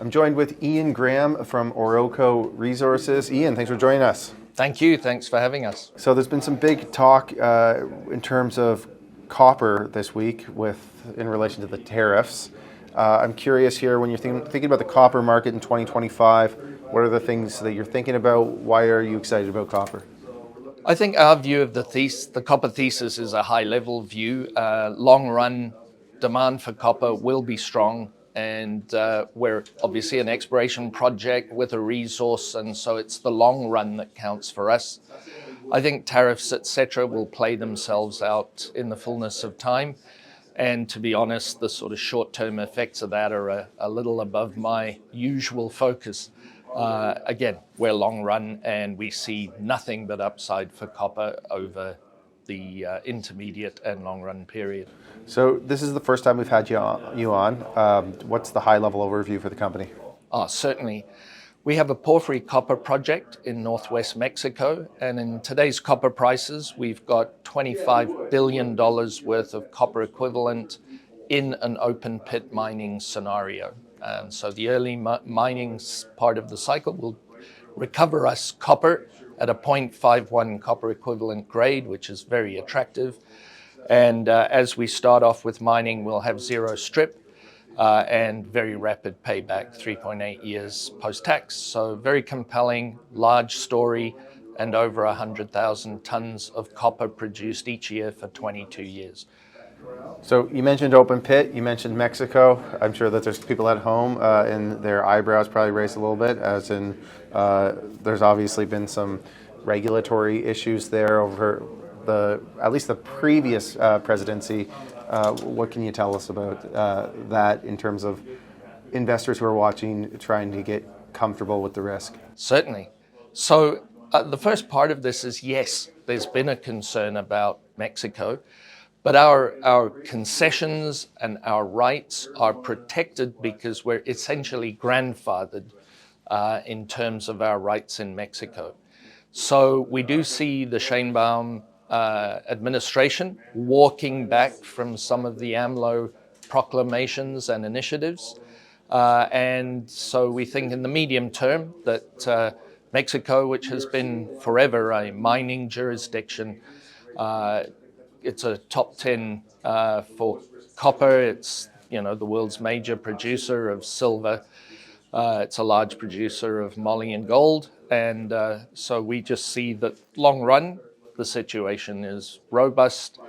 I'm joined with Ian Graham from Oroco Resources. Ian, thanks for joining us. Thank you. Thanks for having us. So there's been some big talk in terms of copper this week in relation to the tariffs. I'm curious here, when you're thinking about the copper market in 2025, what are the things that you're thinking about? Why are you excited about copper? I think our view of the copper thesis is a high-level view. Long-run demand for copper will be strong, and we're obviously an exploration project with a resource, and so it's the long run that counts for us. I think tariffs, etc., will play themselves out in the fullness of time. And to be honest, the sort of short-term effects of that are a little above my usual focus. Again, we're long run and we see nothing but upside for copper over the intermediate and long run period. So this is the first time we've had you on. What's the high-level overview for the company? Certainly. We have a porphyry copper project in northwest Mexico, and in today's copper prices, we've got $25 billion worth of copper equivalent in an open pit mining scenario. And so the early mining part of the cycle will recover us copper at a 0.51 copper equivalent grade, which is very attractive. And as we start off with mining, we'll have zero strip and very rapid payback, 3.8 years post-tax. So very compelling, large story, and over 100,000 tons of copper produced each year for 22 years. So you mentioned open pit, you mentioned Mexico. I'm sure that there's people at home and their eyebrows probably raised a little bit, as in there's obviously been some regulatory issues there over at least the previous presidency. What can you tell us about that in terms of investors who are watching, trying to get comfortable with the risk? Certainly. So the first part of this is, yes, there's been a concern about Mexico, but our concessions and our rights are protected because we're essentially grandfathered in terms of our rights in Mexico. So we do see the Sheinbaum administration walking back from some of the AMLO proclamations and initiatives. And so we think in the medium term that Mexico, which has been forever a mining jurisdiction, it's a top 10 for copper. It's the world's major producer of silver. It's a large producer of moly and gold. And so we just see that long run, the situation is robust,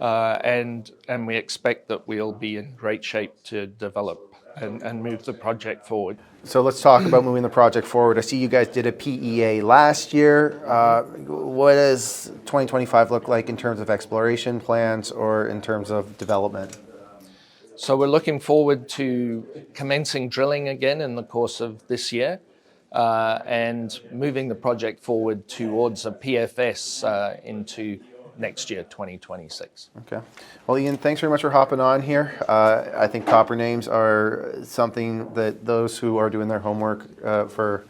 and we expect that we'll be in great shape to develop and move the project forward. So let's talk about moving the project forward. I see you guys did a PEA last year. What does 2025 look like in terms of exploration plans or in terms of development? So we're looking forward to commencing drilling again in the course of this year. And moving the project forward towards a PFS into next year, 2026. Okay. Well, Ian, thanks very much for hopping on here. I think copper names are something that those who are doing their homework for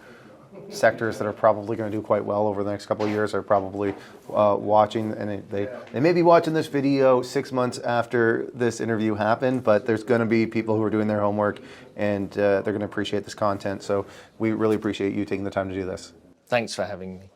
sectors that are probably going to do quite well over the next couple of years are probably watching, and they may be watching this video 6 months after this interview happened, but there's going to be people who are doing their homework, and they're going to appreciate this content. So we really appreciate you taking the time to do this. Thanks for having me.